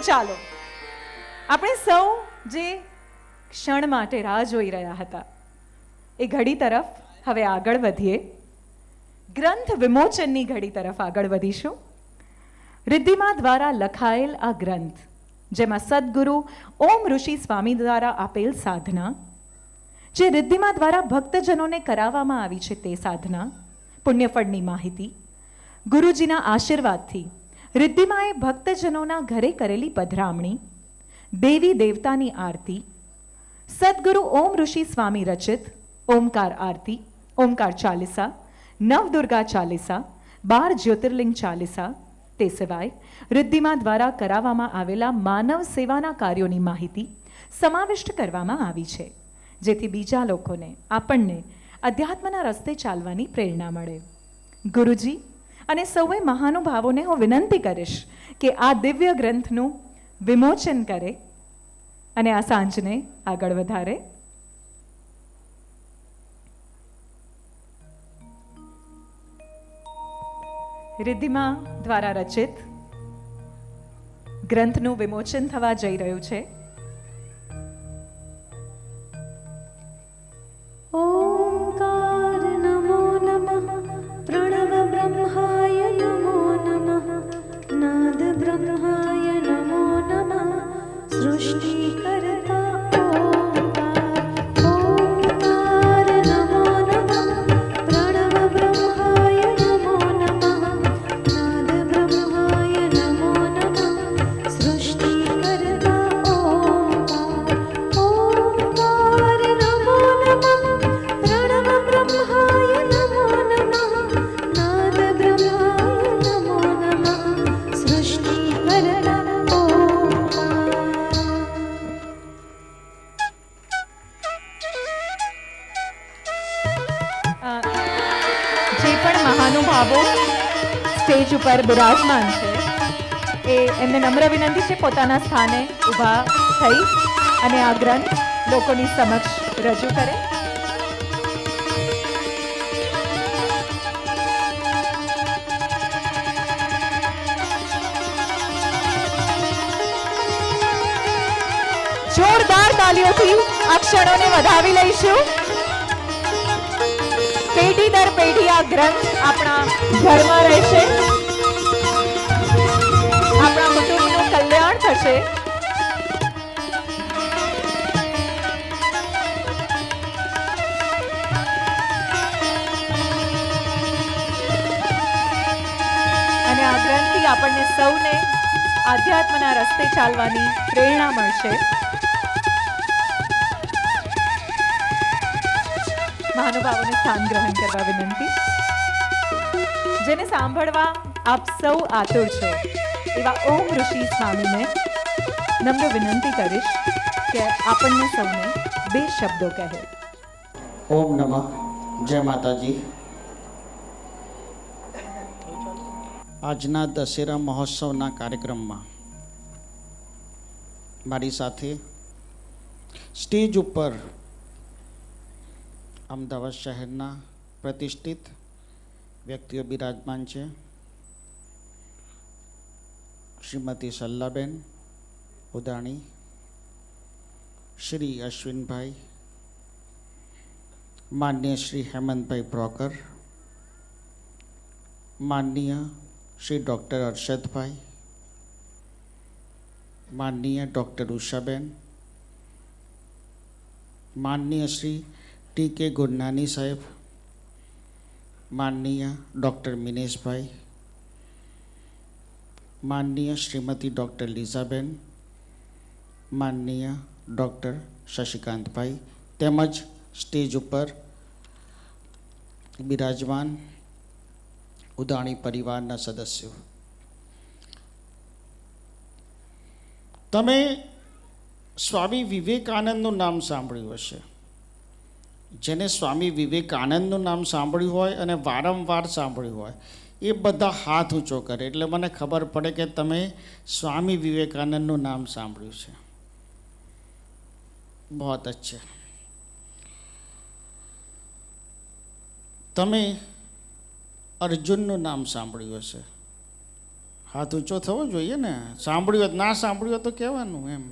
ચાલો આપણે સૌ જે ક્ષણ માટે રાહ જોઈ રહ્યા હતા એ ઘડી તરફ હવે આગળ વધીએ. ગ્રંથ વિમોચનની ઘડી તરફ આગળ વધીશું. રિદ્ધિમા દ્વારા લખાયેલ આ ગ્રંથ, જેમાં સદગુરુ ઓમ ઋષિ સ્વામી દ્વારા આપેલ સાધના, જે રિદ્ધિમા દ્વારા ભક્તજનોને કરાવવામાં આવી છે તે સાધના, પુણ્યફળની માહિતી, ગુરુજીના આશીર્વાદથી રિદ્ધિમાએ ભક્તજનોના ઘરે કરેલી પધરામણી, દેવી દેવતાની આરતી, સદગુરુ ઓમ ઋષિ સ્વામી રચિત ઓમકાર આરતી, ઓમકાર ચાલીસા, નવદુર્ગા ચાલીસા, 12 જ્યોતિર્લિંગ ચાલીસા, તે સિવાય રિદ્ધિમા દ્વારા કરાવવામાં આવેલા માનવ સેવાના કાર્યોની માહિતી સમાવિષ્ટ કરવામાં આવી છે, જેથી બીજા લોકોને, આપણને અધ્યાત્મના રસ્તે ચાલવાની પ્રેરણા મળે. ગુરુજી અને સૌએ મહાનુભાવોને હું વિનંતી કરીશ કે આ દિવ્ય ગ્રંથનું વિમોચન કરે અને આ સાંજને આગળ વધારે. રિદ્ધિમા દ્વારા રચિત ગ્રંથનું વિમોચન થવા જઈ રહ્યું છે. ઓમકાર નમો નમઃ, પ્રણવ બ્રહ્માય નમો નમઃ, નાદ બ્રહ્માય નમો નમઃ, સૃષ્ટિ કરતા ઓમકાર નમો નમઃ, પ્રણવ બ્રહ્માય નમો નમઃ, નાદ બ્રહ્માય નમો નમઃ, સૃષ્ટિ કરતા ઓમકાર નમો નમઃ, પ્રણવ બ્રહ્માય નમો નમઃ, નાદ બ્રહ્માય નમો નમઃ, સૃષ્ટિ કરતા જે પણ મહાનુભાવો સ્ટેજ ઉપર બિરાજમાન છે એ એમને નમ્ર વિનંતી છે પોતાના સ્થાને ઊભા થઈ અને આ ગ્રંથ લોકોની સમક્ષ રજૂ કરે. જોરદાર તાલીઓથી આ ક્ષણોને વધાવી લઈશું. પેઢી દર પેઢી આ ગ્રંથ આપણા ઘરમાં રહેશે, આપણા કુટુંબનું કલ્યાણ થશે. અને આ ગ્રંથથી આપણને સૌને આધ્યાત્મના રસ્તે ચાલવાની પ્રેરણા મળશે. મહાનુભાવોને સ્થાન ગ્રહણ કરવા વિનંતી. જેને સાંભળવા આપ સૌ આતુર છો એવા ઓમ ઋષિ સ્વામીને નમ્ર વિનંતી કરીશ કે આપણને સૌને 2 શબ્દો કહે. ઓમ નમઃ. જય માતાજી. આજના દશેરા મહોત્સવના કાર્યક્રમમાં મારી સાથે સ્ટેજ ઉપર અમદાવાદ શહેરના પ્રતિષ્ઠિત વ્યક્તિઓ બિરાજમાન છે. શ્રીમતી સલ્લાબેન ઉદાણી, શ્રી અશ્વિનભાઈ, માનનીય શ્રી હેમંતભાઈ બ્રોકર, માનનીય શ્રી ડૉક્ટર અરશદભાઈ, માનનીય ડૉક્ટર ઉષાબેન, માનનીય શ્રી ટી.કે. ગુરનાની સાહેબ, માનનીય ડૉક્ટર મિનેશભાઈ, માનનીય શ્રીમતી ડૉક્ટર લીઝાબેન, માનનીય ડૉક્ટર શશિકાંતભાઈ, તેમજ સ્ટેજ ઉપર બિરાજમાન ઉદાણી પરિવારના સદસ્યો. તમે સ્વામી વિવેકાનંદનું નામ સાંભળ્યું હશે. જેને સ્વામી વિવેકાનંદનું નામ સાંભળ્યું હોય અને વારંવાર સાંભળ્યું હોય એ બધા હાથ ઊંચો કરે એટલે મને ખબર પડે કે તમે સ્વામી વિવેકાનંદનું નામ સાંભળ્યું છે. બહોત અચ્છા. તમે અર્જુનનું નામ સાંભળ્યું હશે. હાથ ઊંચો થવો જોઈએ ને. સાંભળ્યું હોય, ના સાંભળ્યું હોય તો કહેવાનું એમ.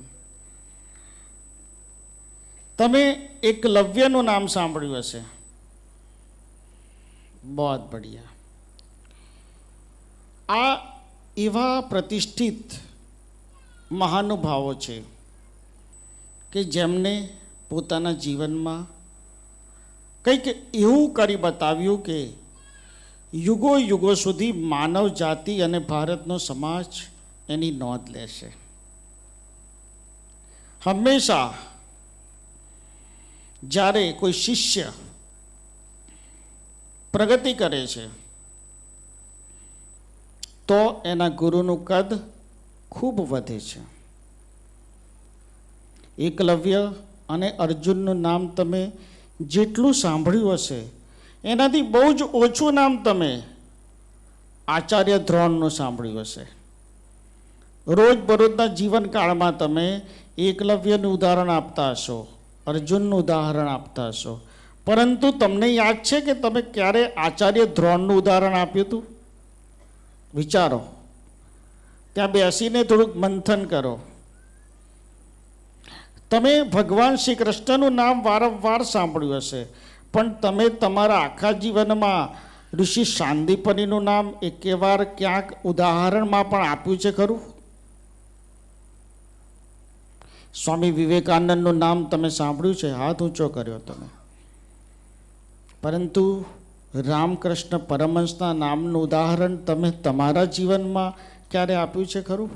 તમે એકલવ્યનું નામ સાંભળ્યું હશે. બહુ બઢિયા. આ એવા પ્રતિષ્ઠિત મહાનુભાવો છે કે જેમને પોતાના જીવનમાં કંઈક એવું કરી બતાવ્યું કે યુગો યુગો સુધી માનવ જાતિ અને ભારતનો સમાજ એની નોંધ લેશે. હંમેશા જ્યારે કોઈ શિષ્ય પ્રગતિ કરે છે તો એના ગુરુનું કદ ખૂબ વધે છે. એકલવ્ય અને અર્જુનનું નામ તમે જેટલું સાંભળ્યું હશે એનાથી બહુ જ ઓછું નામ તમે આચાર્ય દ્રોણનું સાંભળ્યું હશે. રોજબરોજના જીવનકાળમાં તમે એકલવ્યનું ઉદાહરણ આપતા હશો, અર્જુનનું ઉદાહરણ આપતા હશો, પરંતુ તમને યાદ છે કે તમે ક્યારે આચાર્ય દ્રોણનું ઉદાહરણ આપ્યું હતું? વિચારો, ત્યાં બેસીને થોડુંક મંથન કરો. તમે ભગવાન શ્રી કૃષ્ણનું નામ વારંવાર સાંભળ્યું હશે, પણ તમે તમારા આખા જીવનમાં ઋષિ શાંદિપનીનું નામ એકેવાર ક્યાંક ઉદાહરણમાં પણ આપ્યું છે ખરું? સ્વામી વિવેકાનંદનું નામ તમે સાંભળ્યું છે? હાથ ઊંચો કર્યો તમે. પરંતુ રામકૃષ્ણ પરમહંસના નામનું ઉદાહરણ તમે તમારા જીવનમાં ક્યારે આપ્યું છે ખરું?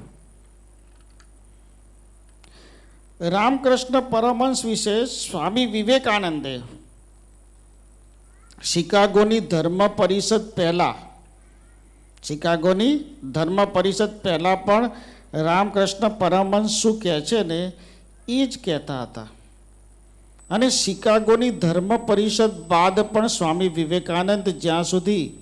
રામકૃષ્ણ પરમહંસ વિશે સ્વામી વિવેકાનંદે શિકાગોની ધર્મ પરિષદ પહેલાં પણ રામકૃષ્ણ પરમહંસ શું કહે છે ને એ જ કહેતા હતા. અને શિકાગોની ધર્મ પરિષદ બાદ પણ સ્વામી વિવેકાનંદ જ્યાં સુધી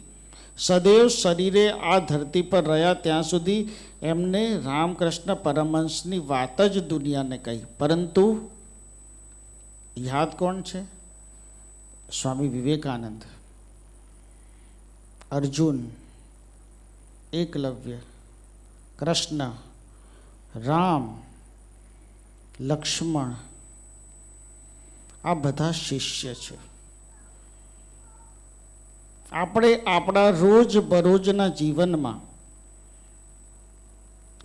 સદૈવ શરીરે આ ધરતી પર રહ્યા ત્યાં સુધી એમને રામકૃષ્ણ પરમહંસની વાત જ દુનિયાને કહી. પરંતુ યાદ કોણ છે? સ્વામી વિવેકાનંદ. અર્જુન, એકલવ્ય, કૃષ્ણ, રામ, લક્ષ્મણ, આ બધા શિષ્ય છે. આપણે આપણા રોજબરોજના જીવનમાં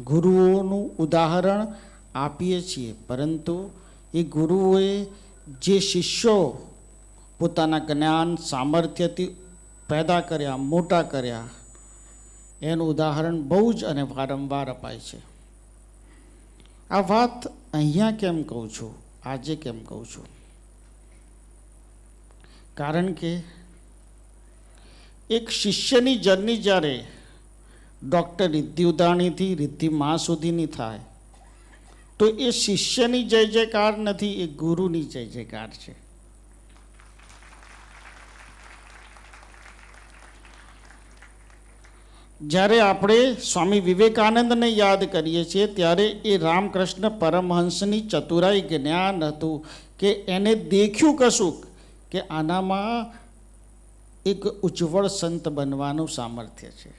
ગુરુઓનું ઉદાહરણ આપીએ છીએ, પરંતુ એ ગુરુઓએ જે શિષ્યો પોતાના જ્ઞાન સામર્થ્યથી પેદા કર્યા, મોટા કર્યા, એનું ઉદાહરણ બહુ જ અને વારંવાર અપાય છે. આ વાત અહીંયા કેમ કહું છું, આજે કેમ કહું છું? કારણ કે એક શિષ્યની જર્ની જ્યારે ડૉક્ટર રિદ્ધિ ઉદાણીથી રિદ્ધિ મા સુધીની થાય તો એ શિષ્યની જય જયકાર નથી, એ ગુરુની જય જયકાર છે. જ્યારે આપણે સ્વામી વિવેકાનંદને યાદ કરીએ છીએ ત્યારે એ રામકૃષ્ણ પરમહંસની ચતુરાઈ, જ્ઞાન હતું કે એને દેખ્યું કશું કે આનામાં એક ઉજ્જવળ સંત બનવાનું સામર્થ્ય છે.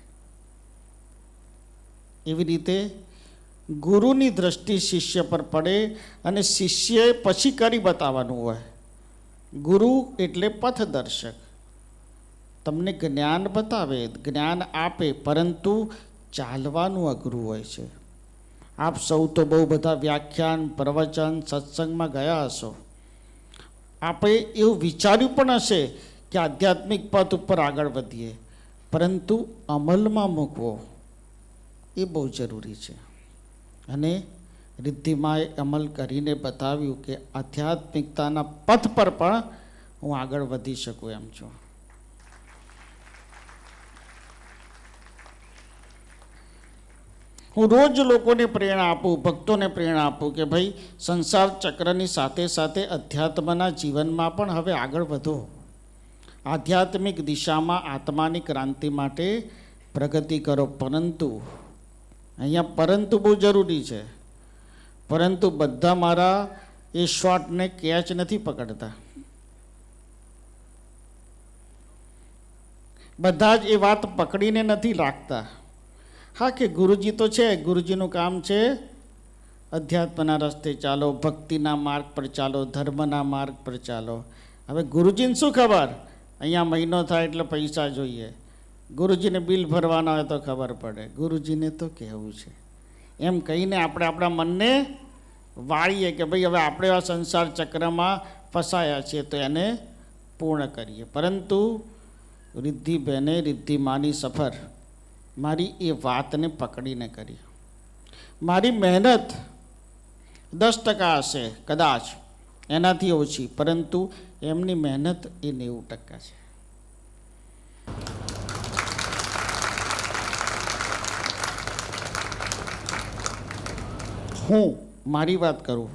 એવી રીતે ગુરુની દ્રષ્ટિ શિષ્ય પર પડે અને શિષ્યએ પછી કરી બતાવવાનું હોય. ગુરુ એટલે પથદર્શક, તમને જ્ઞાન બતાવે, જ્ઞાન આપે, પરંતુ ચાલવાનું અઘરું હોય છે. આપ સૌ તો બહુ બધા વ્યાખ્યાન, પ્રવચન, સત્સંગમાં ગયા હશો. આપણે એવું વિચાર્યું પણ હશે કે આધ્યાત્મિક પથ ઉપર આગળ વધીએ, પરંતુ અમલમાં મૂકવો એ બહુ જરૂરી છે. અને રિદ્ધિમાએ અમલ કરીને બતાવ્યું કે આધ્યાત્મિકતાના પથ પર પણ હું આગળ વધી શકું એમ છું. હું રોજ લોકોને પ્રેરણા આપું, ભક્તોને પ્રેરણા આપું કે ભાઈ સંસાર ચક્રની સાથે સાથે અધ્યાત્મના જીવનમાં પણ હવે આગળ વધો. આધ્યાત્મિક દિશામાં આત્માની ક્રાંતિ માટે પ્રગતિ કરો. પરંતુ અહીંયા પરંતુ બહુ જરૂરી છે. પરંતુ બધા મારા એ શોર્ટને કેચ નથી પકડતા. બધા જ એ વાત પકડીને નથી રાખતા. હા, કે ગુરુજી તો છે, ગુરુજીનું કામ છે અધ્યાત્મના રસ્તે ચાલો, ભક્તિના માર્ગ પર ચાલો, ધર્મના માર્ગ પર ચાલો. હવે ગુરુજીને શું ખબર અહીંયા મહિનો થાય એટલે પૈસા જોઈએ, ગુરુજીને બિલ ભરવાના હોય તો ખબર પડે. ગુરુજીને તો કહેવું છે એમ કહીને આપણે આપણા મનને વાળીએ કે ભાઈ હવે આપણે આ સંસાર ચક્રમાં ફસાયા છીએ તો એને પૂર્ણ કરીએ. પરંતુ રિદ્ધિબેને રિદ્ધિમાની સફર મારી એ વાતને પકડીને કરી. મારી મહેનત 10% હશે કદાચ, એનાથી ઓછી, પરંતુ એમની મહેનત એ 90% છે. હું મારી વાત કરું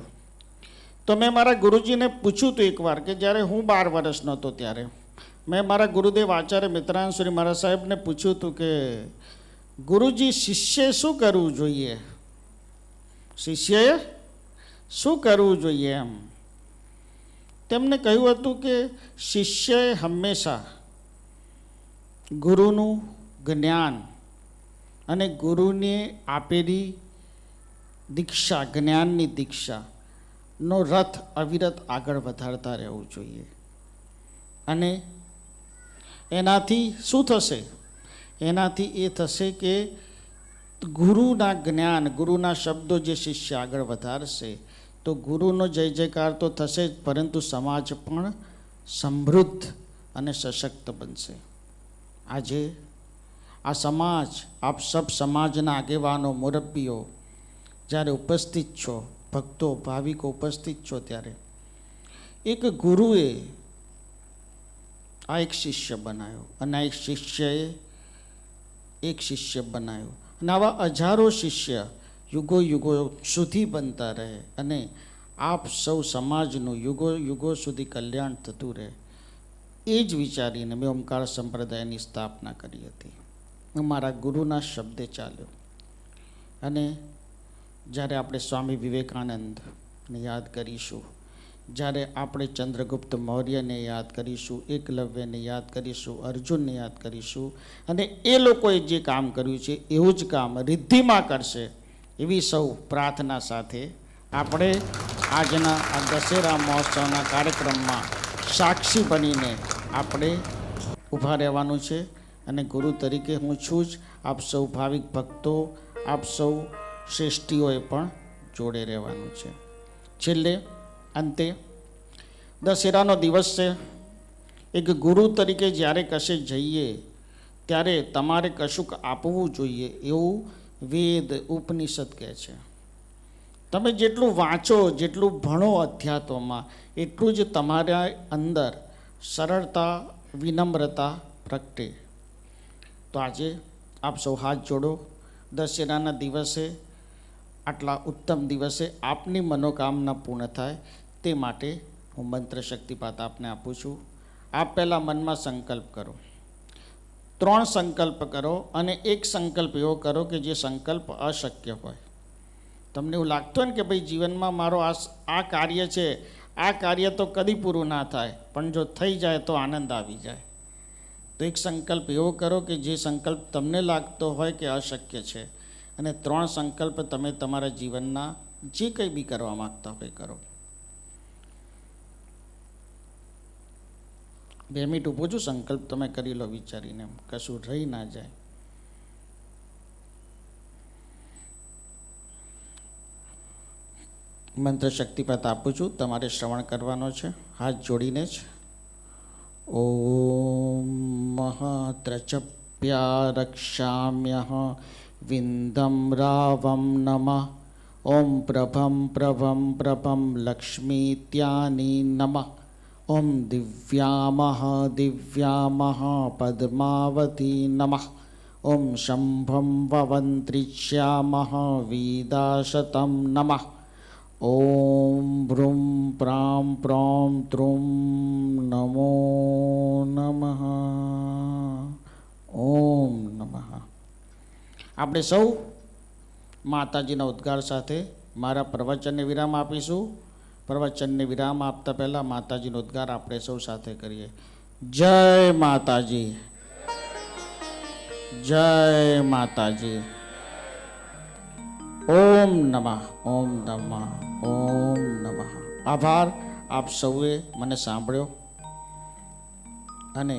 તો મેં મારા ગુરુજીને પૂછ્યું હતું એકવાર કે જ્યારે હું 12 વર્ષનો હતો ત્યારે મેં મારા ગુરુદેવ આચાર્ય મિત્રાંશુરી મારા સાહેબને પૂછ્યું હતું કે ગુરુજી શિષ્યએ શું કરવું જોઈએ, શિષ્યએ શું કરવું જોઈએ એમ. તેમને કહ્યું હતું કે શિષ્યએ હંમેશા ગુરુનું જ્ઞાન અને ગુરુને આપેલી દીક્ષા, જ્ઞાનની દીક્ષાનો રથ અવિરત આગળ વધારતા રહેવું જોઈએ. અને એનાથી શું થશે? એનાથી એ થશે કે ગુરુના જ્ઞાન, ગુરુના શબ્દો જે શિષ્ય આગળ વધારશે તો ગુરુનો જય જયકાર તો થશે જ, પરંતુ સમાજ પણ સમૃદ્ધ અને સશક્ત બનશે. આજે આ સમાજ, આપ સબ સમાજના આગેવાનો, મુરબ્બીઓ જ્યારે ઉપસ્થિત છો, ભક્તો, ભાવિકો ઉપસ્થિત છો, ત્યારે એક ગુરુએ આ એક શિષ્ય બનાવ્યો અને આ એક શિષ્યએ એક શિષ્ય બનાવ્યો અને આવા હજારો શિષ્ય યુગો યુગો સુધી બનતા રહે અને આપ સૌ સમાજનું યુગો યુગો સુધી કલ્યાણ થતું રહે, એ જ વિચારીને મેં ઓમકાર સંપ્રદાયની સ્થાપના કરી હતી. હું મારા ગુરુના શબ્દે ચાલ્યો. અને જ્યારે આપણે સ્વામી વિવેકાનંદને યાદ કરીશું, જ્યારે આપણે ચંદ્રગુપ્ત મૌર્યને યાદ કરીશું, એકલવ્યને યાદ કરીશું, અર્જુનને યાદ કરીશું, અને એ લોકોએ જે કામ કર્યું છે એવું જ કામ રિદ્ધિમાં કરશે, એવી સૌ પ્રાર્થના સાથે આપણે આજના આ દશેરા મહોત્સવના કાર્યક્રમમાં સાક્ષી બનીને આપણે ઊભા રહેવાનું છે. અને ગુરુ તરીકે હું છું જ, આપ સૌ ભાવિક ભક્તો, આપ સૌ શ્રેષ્ઠીઓએ પણ જોડે રહેવાનું છે. છેલ્લે અંતે દશેરાનો દિવસ છે. એક ગુરુ તરીકે જ્યારે કશે જઈએ ત્યારે તમારે કશુંક આપવું જોઈએ એવું વેદ ઉપનિષદ કહે છે. તમે જેટલું વાંચો, જેટલું ભણો અધ્યાત્મમાં, એટલું જ તમારા અંદર સરળતા, વિનમ્રતા પ્રગટે. તો આજે આપ સૌ હાથ જોડો. દશેરાના દિવસે, આટલા ઉત્તમ દિવસે આપની મનોકામના પૂર્ણ થાય તે માટે હું મંત્ર શક્તિપાત આપને આપું છું. આપ પહેલાં મનમાં સંકલ્પ કરો, 3 સંકલ્પ કરો અને એક સંકલ્પ એવો કરો કે જે સંકલ્પ અશક્ય હોય. તમને એવું લાગતું હોય ને કે ભાઈ જીવનમાં મારો આ કાર્ય છે, આ કાર્ય તો કદી પૂરું ના થાય, પણ જો થઈ જાય તો આનંદ આવી જાય. તો એક સંકલ્પ એવો કરો કે જે સંકલ્પ તમને લાગતો હોય કે અશક્ય છે, અને 3 સંકલ્પ તમે તમારા જીવનના જે કંઈ બી કરવા માગતા હોય કરો. 2 મિનિટ ઊભું છું, સંકલ્પ તમે કરી લો વિચારીને, કશું રહી ના જાય. મંત્ર શક્તિપાત આપું છું, તમારે શ્રવણ કરવાનો છે હાથ જોડીને જ. ઓમ મહાત્રચપ્યા રક્ષામ્યઃ વિંદમ રાવમ નમઃ. ઓમ પ્રભમ પ્રભમ પ્રભમ લક્ષ્મીત્યાની નમઃ. ઓમ દિવ્યામઃ દિવ્યામઃ પદ્માવતી નમઃ. ઓમ શંભમ વવંત્રિષ્યામઃ વીદાશતમ નમઃ. ઓમ ભ્રૂમ પ્રામ પ્રોમ ત્રુમ નમો નમઃ. ઓમ નમઃ. આપણે સૌ માતાજીના ઉદ્ગાર સાથે મારા પ્રવચનને વિરામ આપીશું. પ્રવચનને વિરામ આપતા પહેલાં માતાજીનો ઉદ્ગાર આપણે સૌ સાથે કરીએ. જય માતાજી, જય માતાજી. ઓમ નમઃ, ઓમ નમઃ, ઓમ નમઃ. આભાર, આપ સૌએ મને સાંભળ્યો અને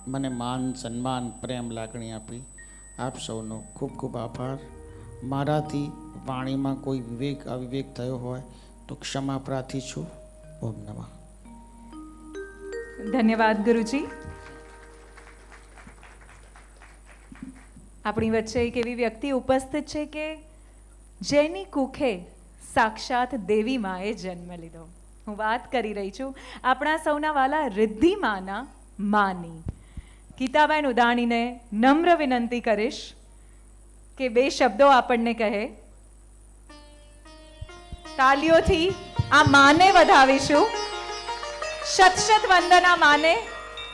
મને માન સન્માન પ્રેમ લાગણી આપી. આપ સૌનો ખૂબ ખૂબ આભાર. મારાથી વાણીમાં કોઈ વિવેક અવિવેક થયો હોય તો ક્ષમા પ્રાર્થી છું. ઓમ નમઃ. ધન્યવાદ ગુરુજી. આપણી વચ્ચે એક એવી વ્યક્તિ ઉપસ્થિત છે કે જેની કુખે સાક્ષાત દેવી માએ જન્મ લીધો. હું વાત કરી રહી છું આપણા સૌના વાલા રિદ્ધિ માના માની. ગીતાબેન ઉદાણીને નમ્ર વિનંતી કરીશ કે બે શબ્દો આપણને કહે. તાલીઓથી આ માને વધાવીશું. શત શત વંદના માને,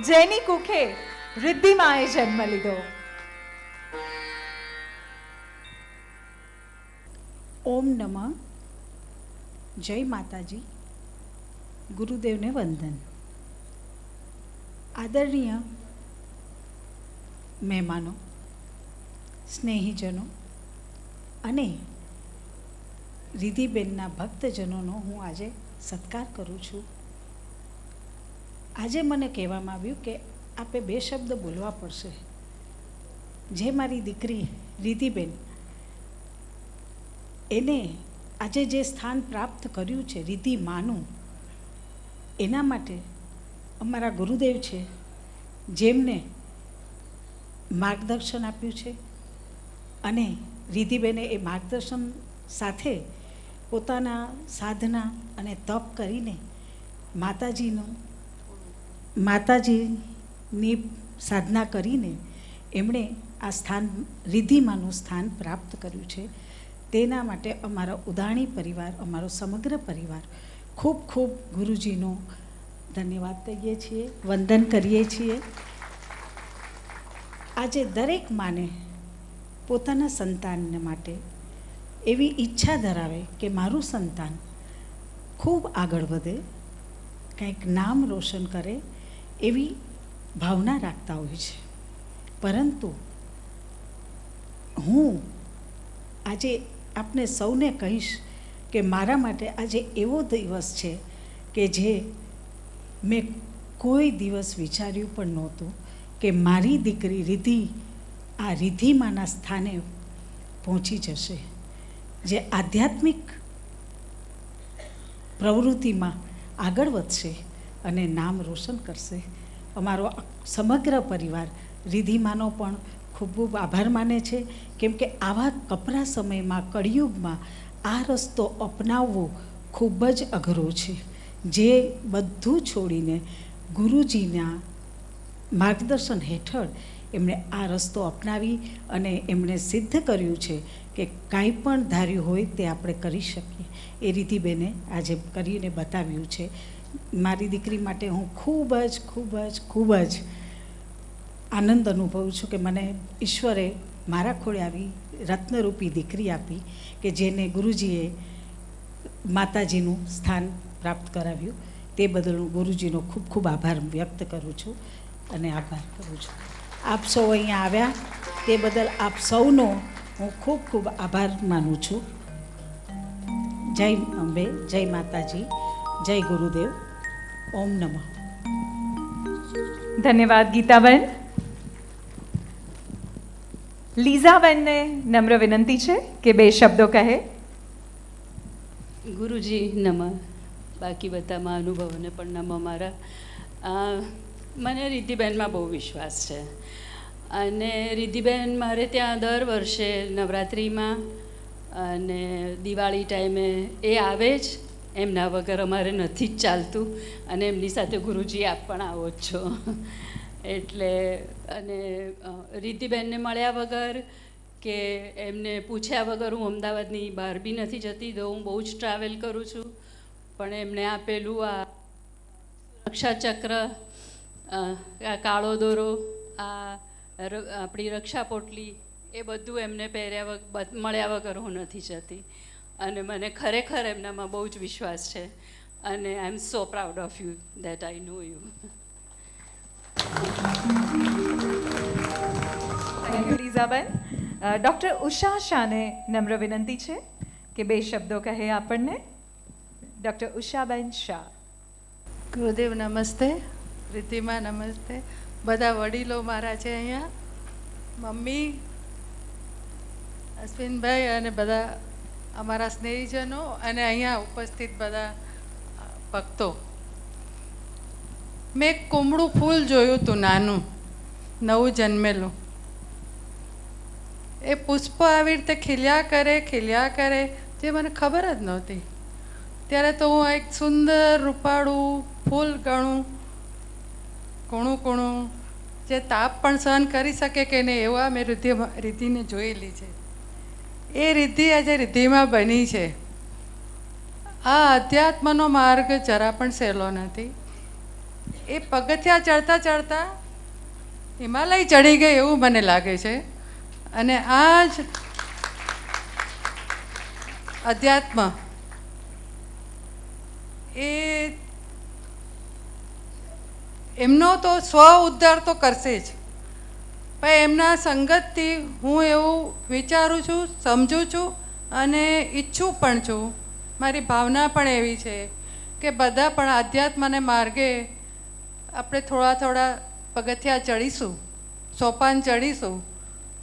જેની કુખે રિદ્ધિ માએ જન્મ લીધો. ઓમ નમઃ. જય માતાજી. ગુરુદેવને વંદન. આદરણીય મહેમાનો, સ્નેહીજનો અને રિદ્ધિબેનના ભક્તજનોનો હું આજે સત્કાર કરું છું. આજે મને કહેવામાં આવ્યું કે આપે બે શબ્દ બોલવા પડશે. જે મારી દીકરી રિદ્ધિબેન, એને આજે જે સ્થાન પ્રાપ્ત કર્યું છે રિદ્ધિ માનું, એના માટે અમારા ગુરુદેવ છે જેમને માર્ગદર્શન આપ્યું છે અને રિદ્ધિબેને એ માર્ગદર્શન સાથે પોતાના સાધના અને તપ કરીને માતાજીની સાધના કરીને એમણે આ સ્થાન રિદ્ધિમાનું સ્થાન પ્રાપ્ત કર્યું છે. તેના માટે અમારા ઉદાણી પરિવાર, અમારો સમગ્ર પરિવાર ખૂબ ખૂબ ગુરુજીનો ધન્યવાદ કહીએ છીએ, વંદન કરીએ છીએ. આજે દરેક માને પોતાના સંતાનને માટે એવી ઈચ્છા ધરાવે કે મારું સંતાન ખૂબ આગળ વધે, કંઈક નામ રોશન કરે, એવી ભાવના રાખતા હોય છે. પરંતુ હું આજે આપને સૌને કહીશ કે મારા માટે આજે એવો દિવસ છે કે જે મેં કોઈ દિવસ વિચાર્યું પણ નહોતું કે મારી દીકરી રિદ્ધિ આ રિદ્ધિમાના સ્થાને પહોંચી જશે, જે આધ્યાત્મિક પ્રવૃત્તિમાં આગળ વધશે અને નામ રોશન કરશે. અમારો સમગ્ર પરિવાર રિદ્ધિમાનો પણ ખૂબ ખૂબ આભાર માને છે, કેમ કે આવા કપરા સમયમાં, કળિયુગમાં આ રસ્તો અપનાવવો ખૂબ જ અઘરો છે. જે બધું છોડીને ગુરુજીના માર્ગદર્શન હેઠળ એમણે આ રસ્તો અપનાવી અને એમણે સિદ્ધ કર્યું છે કે કાંઈ પણ ધાર્યું હોય તે આપણે કરી શકીએ. એ રિદ્ધિબેને આજે કરીને બતાવ્યું છે. મારી દીકરી માટે હું ખૂબ જ આનંદ અનુભવું છું કે મને ઈશ્વરે મારા ખોળે આવી રત્નરૂપી દીકરી આપી કે જેને ગુરુજીએ માતાજીનું સ્થાન પ્રાપ્ત કરાવ્યું. તે બદલ હું ગુરુજીનો ખૂબ ખૂબ આભાર વ્યક્ત કરું છું અને આભાર કરું છું. આપ સૌ અહીંયા આવ્યા તે બદલ આપ સૌનો હું ખૂબ ખૂબ આભાર માનું છું. જય અંબે, જય માતાજી, જય ગુરુદેવ. ઓમ નમઃ. ધન્યવાદ ગીતાબેન. લીઝાબેનને નમ્ર વિનંતી છે કે બે શબ્દો કહે. ગુરુજી નમઃ. બાકી બધામાં અનુભવોને પણ નમઃ મારા. મને રિદ્ધિબેનમાં બહુ વિશ્વાસ છે અને રિદ્ધિબેન મારે ત્યાં દર વર્ષે નવરાત્રિમાં અને દિવાળી ટાઈમે એ આવે જ, એમના વગર અમારે નથી જ ચાલતું. અને એમની સાથે ગુરુજી આપ પણ આવો જ છો એટલે. અને રિદ્ધિબેનને મળ્યા વગર કે એમને પૂછ્યા વગર હું અમદાવાદની બહાર બી નથી જતી. તો હું બહુ જ ટ્રાવેલ કરું છું, પણ એમણે આપેલું આ રક્ષાચક્ર, આ કાળો દોરો, આ આપણી રક્ષા પોટલી, એ બધું એમને મળ્યા વગર હું નથી જતી. અને મને ખરેખર એમનામાં બહુ જ વિશ્વાસ છે અને I am so proud of you that I know you. Thank you લીઝાબેન. ડૉક્ટર ઉષા શાને નમ્ર વિનંતી છે કે 2 શબ્દો કહે આપણને. ડૉક્ટર ઉષાબેન શાહ. ગુરુદેવ નમસ્તે, રીતિમા નમસ્તે, બધા વડીલો મારા છે અહીંયા, મમ્મી, અશ્વિનભાઈ અને બધા અમારા સ્નેહીજનો અને અહીંયા ઉપસ્થિત બધા ભક્તો. મેં એક કુમળું ફૂલ જોયું હતું, નાનું નવું જન્મેલું. એ પુષ્પ આવી રીતે ખીલ્યા કરે જે મને ખબર જ નહોતી. ત્યારે તો હું એક સુંદર રૂપાળું ફૂલ કૂણું જે તાપ પણ સહન કરી શકે કે નહીં એવા મેં રિદ્ધિને જોયેલી છે. એ રિદ્ધિ આજે રિદ્ધિમાં બની છે. આ અધ્યાત્મનો માર્ગ જરા પણ સહેલો નથી. એ પગથિયા ચડતા હિમાલય ચડી ગઈ એવું મને લાગે છે. અને આ જ અધ્યાત્મ એ એમનો તો સ્વ ઉદ્ધાર તો કરશે જ, પણ એમના સંગતથી હું એવું વિચારું છું, સમજું છું અને ઈચ્છું પણ છું. મારી ભાવના પણ એવી છે કે બધા પણ આધ્યાત્મને માર્ગે આપણે થોડા પગથિયા ચડીશું, સોપાન ચડીશું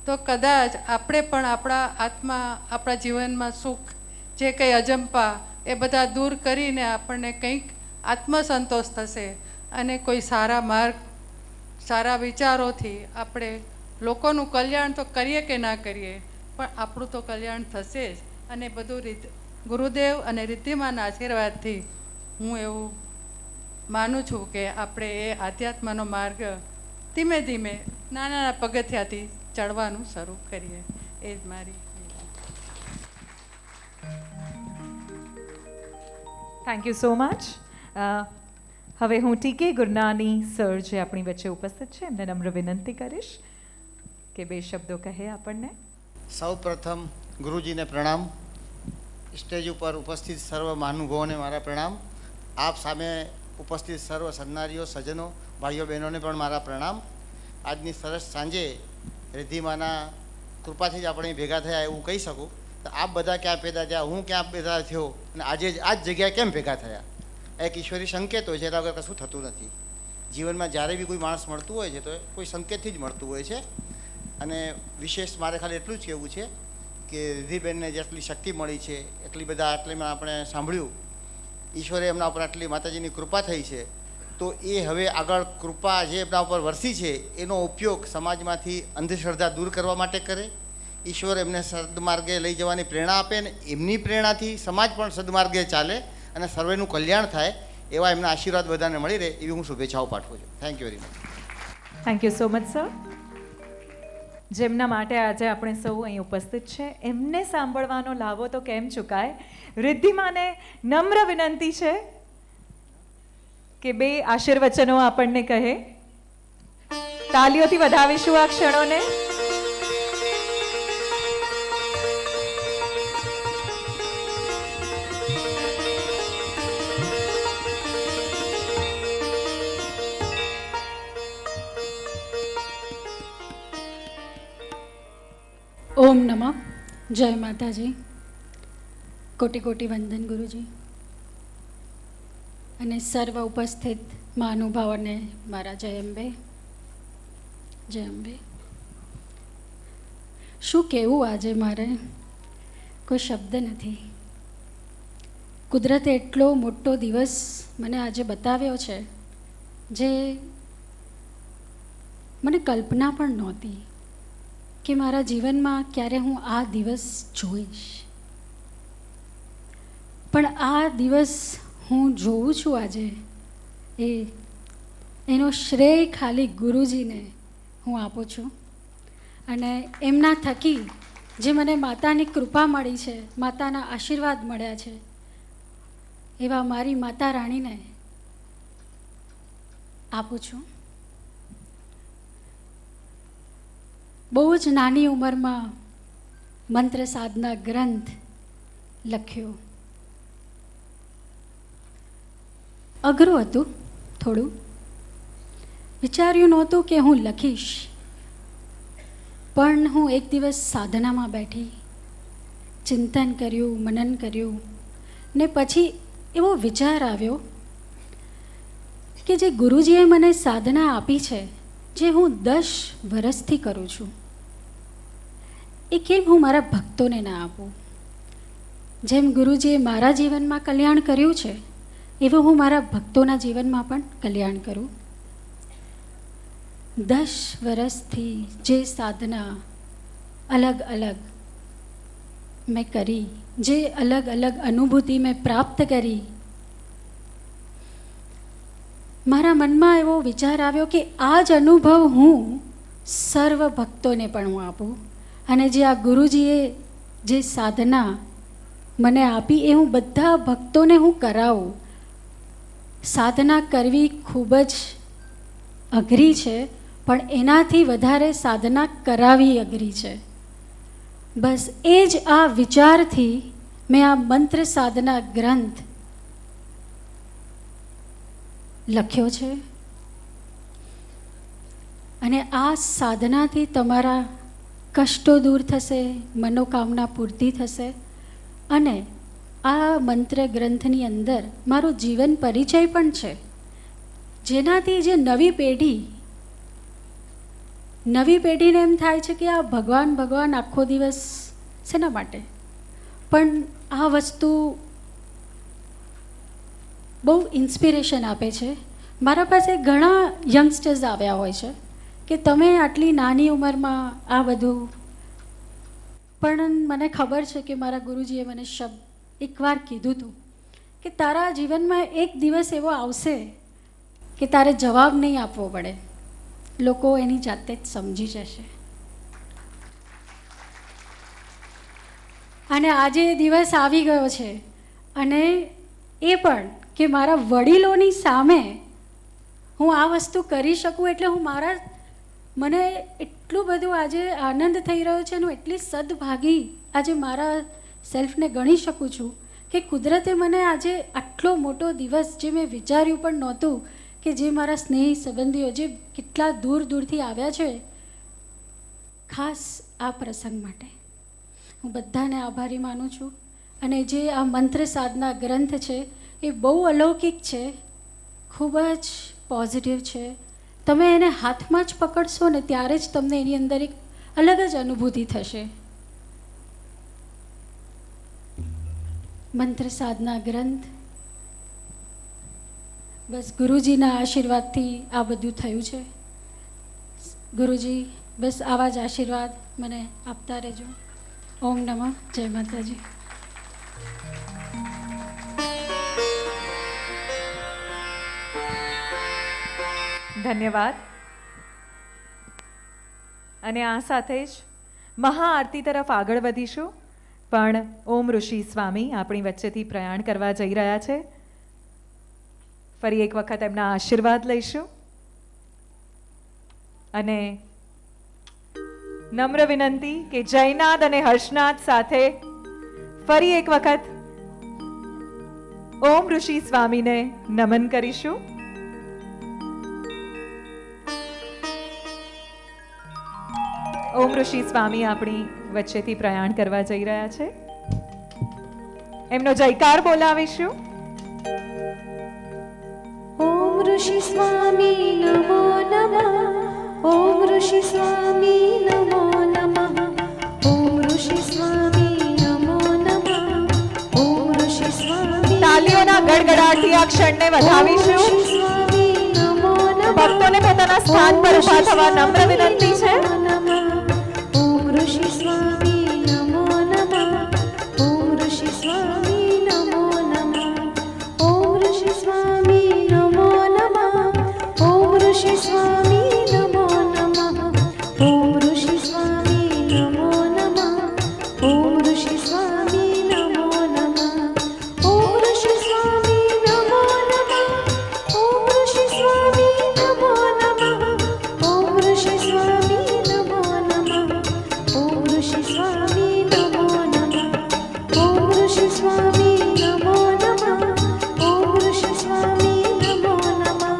તો કદાચ આપણે પણ આપણા આત્મા, આપણા જીવનમાં સુખ જે કંઈ અજંપા એ બધા દૂર કરીને આપણને કંઈક આત્મસંતોષ થશે અને કોઈ સારા માર્ગ, સારા વિચારોથી આપણે લોકોનું કલ્યાણ તો કરીએ કે ના કરીએ પણ આપણું તો કલ્યાણ થશે જ. અને બધું ગુરુદેવ અને રિદ્ધિમાના આશીર્વાદથી હું એવું માનું છું કે આપણે એ આધ્યાત્મનો માર્ગ ધીમે ધીમે નાના પગથિયાથી ચડવાનું શરૂ કરીએ. એ જ મારી. Thank you so much. હવે હું ટીકે ગુરનાની સર જે આપણી વચ્ચે ઉપસ્થિત છે એમને નમ્ર વિનંતી કરીશ કે 2 શબ્દો કહે આપણને. સૌ પ્રથમ ગુરુજીને પ્રણામ. સ્ટેજ ઉપર ઉપસ્થિત સર્વ મહાનુભાવોને મારા પ્રણામ. આપ સામે ઉપસ્થિત સર્વ સન્નારીઓ, સજ્જનો, ભાઈઓ બહેનોને પણ મારા પ્રણામ. આજની સરસ સાંજે રિદ્ધિમાના કૃપાથી જ આપણે ભેગા થયા એવું કહી શકું. તો આપ બધા ક્યાં પેદા થયા, હું ક્યાં પેદા થયો અને આજે આ જ જગ્યાએ કેમ ભેગા થયા, એક ઈશ્વરી સંકેત હોય છે. એના વગર કશું થતું નથી. જીવનમાં જ્યારે બી કોઈ માણસ મળતું હોય છે તો કોઈ સંકેતથી જ મળતું હોય છે. અને વિશેષ મારે ખાલી એટલું જ કહેવું છે કે રિદ્ધિબેનને જેટલી શક્તિ મળી છે એટલી બધા આટલીમાં આપણે સાંભળ્યું, ઈશ્વરે એમના ઉપર આટલી માતાજીની કૃપા થઈ છે તો એ હવે આગળ કૃપા જે એમના ઉપર વરસી છે એનો ઉપયોગ સમાજમાંથી અંધશ્રદ્ધા દૂર કરવા માટે કરે. ઈશ્વર એમને સદમાર્ગે લઈ જવાની પ્રેરણા આપે અને એમની પ્રેરણાથી સમાજ પણ સદમાર્ગે ચાલે અને સર્વેનું કલ્યાણ થાય એવા એમના આશીર્વાદ બધાને મળી રહે એવી હું શુભેચ્છાઓ પાઠવું છું. Thank you very much. Thank you so much sir. જેમના માટે આજે આપણે સૌ અહીં ઉપસ્થિત છે એમને સાંભળવાનો લાવો તો કેમ ચૂકાય. રિદ્ધિમાને નમ્ર વિનંતી છે કે 2 આશીર્વચનો આપણને કહે. તાલીઓથી વધાવીશું આ ક્ષણોને. ઓમ નમઃ. જય માતાજી. કોટી કોટી વંદન ગુરુજી અને સર્વ ઉપસ્થિત મહાનુભાવોને મારા જય અંબે. જય અંબે. શું કહેવું આજે મારે, કોઈ શબ્દ નથી. કુદરતે એટલો મોટો દિવસ મને આજે બતાવ્યો છે જે મને કલ્પના પણ નહોતી કે મારા જીવનમાં ક્યારે હું આ દિવસ જોઈશ. પણ આ દિવસ હું જોઉં છું આજે એનો શ્રેય ખાલી ગુરુજીને હું આપું છું. અને એમના થકી જે મને માતાની કૃપા મળી છે, માતાના આશીર્વાદ મળ્યા છે, એવા મારી માતા રાણીને આપું છું. બહુ જ નાની ઉંમરમાં મંત્ર સાધના ગ્રંથ લખ્યો. અઘરું હતું થોડું. વિચાર્યું નહોતું કે હું લખીશ, પણ હું એક દિવસ સાધનામાં બેઠી, ચિંતન કર્યું, મનન કર્યું, ને પછી એવો વિચાર આવ્યો કે જે ગુરુજીએ મને સાધના આપી છે, જે હું 10 વર્ષથી કરું છું, એ કેમ હું મારા ભક્તોને ના આપું? જેમ ગુરુજીએ મારા જીવનમાં કલ્યાણ કર્યું છે, એવું હું મારા ભક્તોના જીવનમાં પણ કલ્યાણ કરું. 10 વર્ષથી જે સાધના અલગ અલગ મેં કરી, જે અલગ અલગ અનુભૂતિ મેં પ્રાપ્ત કરી, મારા મનમાં એવો વિચાર આવ્યો કે આ જ અનુભવ હું સર્વ ભક્તોને પણ હું આપું, અને જે આ ગુરુજીએ જે સાધના મને આપી એ હું બધા ભક્તોને હું કરાવું. સાધના કરવી ખૂબ જ અઘરી છે, પણ એનાથી વધારે સાધના કરાવી અઘરી છે. બસ એ જ આ વિચારથી મેં આ મંત્ર સાધના ગ્રંથ લખ્યો છે. અને આ સાધનાથી તમારા કષ્ટો દૂર થશે, મનોકામના પૂર્તિ થશે. અને આ મંત્ર ગ્રંથની અંદર મારો જીવન પરિચય પણ છે, જેનાથી જે નવી પેઢીને એમ થાય છે કે આ ભગવાન ભગવાન આખો દિવસ શેના માટે? પણ આ વસ્તુ બહુ ઇન્સ્પિરેશન આપે છે. મારા પાસે ઘણા યંગસ્ટર્સ આવ્યા હોય છે કે તમે આટલી નાની ઉંમરમાં આ બધું, પણ મને ખબર છે કે મારા ગુરુજીએ મને શબ્દ એકવાર કીધું હતું કે તારા જીવનમાં એક દિવસ એવો આવશે કે તારે જવાબ નહીં આપવો પડે, લોકો એની જાતે જ સમજી જશે. અને આજે એ દિવસ આવી ગયો છે, અને એ પણ કે મારા વડીલોની સામે હું આ વસ્તુ કરી શકું, એટલે હું મને એટલું બધું આજે આનંદ થઈ રહ્યો છે, હું એટલી સદભાગી આજે મારા સેલ્ફને ગણી શકું છું કે કુદરતે મને આજે આટલો મોટો દિવસ, જે મેં વિચાર્યું પણ નહોતું કે જે મારા સ્નેહી સંબંધીઓ જે કેટલા દૂર દૂરથી આવ્યા છે, ખાસ આ પ્રસંગ માટે હું બધાને આભારી માનું છું. અને જે આ મંત્ર સાધના ગ્રંથ છે એ બહુ અલૌકિક છે, ખૂબ જ પોઝિટિવ છે. તમે એને હાથમાં જ પકડશો ને ત્યારે જ તમને એની અંદર એક અલગ જ અનુભૂતિ થશે. મંત્ર સાધના ગ્રંથ, બસ ગુરુજીના આશીર્વાદથી આ બધું થયું છે. ગુરુજી બસ આવા જ આશીર્વાદ મને આપતા રહેજો. ઓમ નમઃ, જય માતાજી. ધન્યવાદ. અને આ સાથે જ મહાઆરતી તરફ આગળ વધીશું, પણ ઓમ ઋષિ સ્વામી આપણી વચ્ચેથી પ્રયાણ કરવા જઈ રહ્યા છે. ફરી એક વખત એમના આશીર્વાદ લઈશું અને નમ્ર વિનંતી કે જયનાદ અને હર્ષનાદ સાથે ફરી એક વખત ઓમ ઋષિ સ્વામીને નમન કરીશું. ઓમ ઋષિ સ્વામી આપણી વચ્ચેથી પ્રયાણ કરવા જઈ રહ્યા છે. એમનો જયકાર બોલાવીશું. ઓમ ઋષિ સ્વામી નમો નમઃ. ઓમ ઋષિ સ્વામી નમો નમઃ. ઓમ ઋષિ સ્વામી નમો નમઃ. ઓમ ઋષિ સ્વામી. તાલીઓના ગડગડાટથી આ ક્ષણને વધાવીશું. ભક્તોને પોતાના સ્થાન પર ઊભા થવા નમ્ર વિનંતી છે. ઓમ ઋષિ સ્વામી નમો નમઃ. ઓમ ઋષિ સ્વામી નમો નમઃ. ઓમ ઋષિ સ્વામી નમો નમઃ. ઓમ ઋષિ સ્વામી નમો નમઃ. ઓમ ઋષિ સ્વામી નમો નમઃ. ઓમ ઋષિ સ્વામી નમો નમઃ. ઓમ ઋષિ સ્વામી નમો નમઃ. ઓમ ઋષિ સ્વામી નમો નમઃ. ઓમ ઋષિ સ્વામી નમો નમઃ. ઓમ ઋષિ સ્વામી નમો નમઃ. ઓમ ઋષિ સ્વામી નમો નમઃ. ઓમ ઋષિ સ્વામી નમો નમઃ.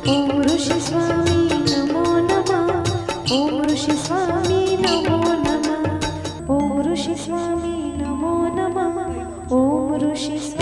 ઓમ ઋષિ સ્વામી નમો નમઃ. ઓમ ઋષિ સ્વામી નમો ऋषि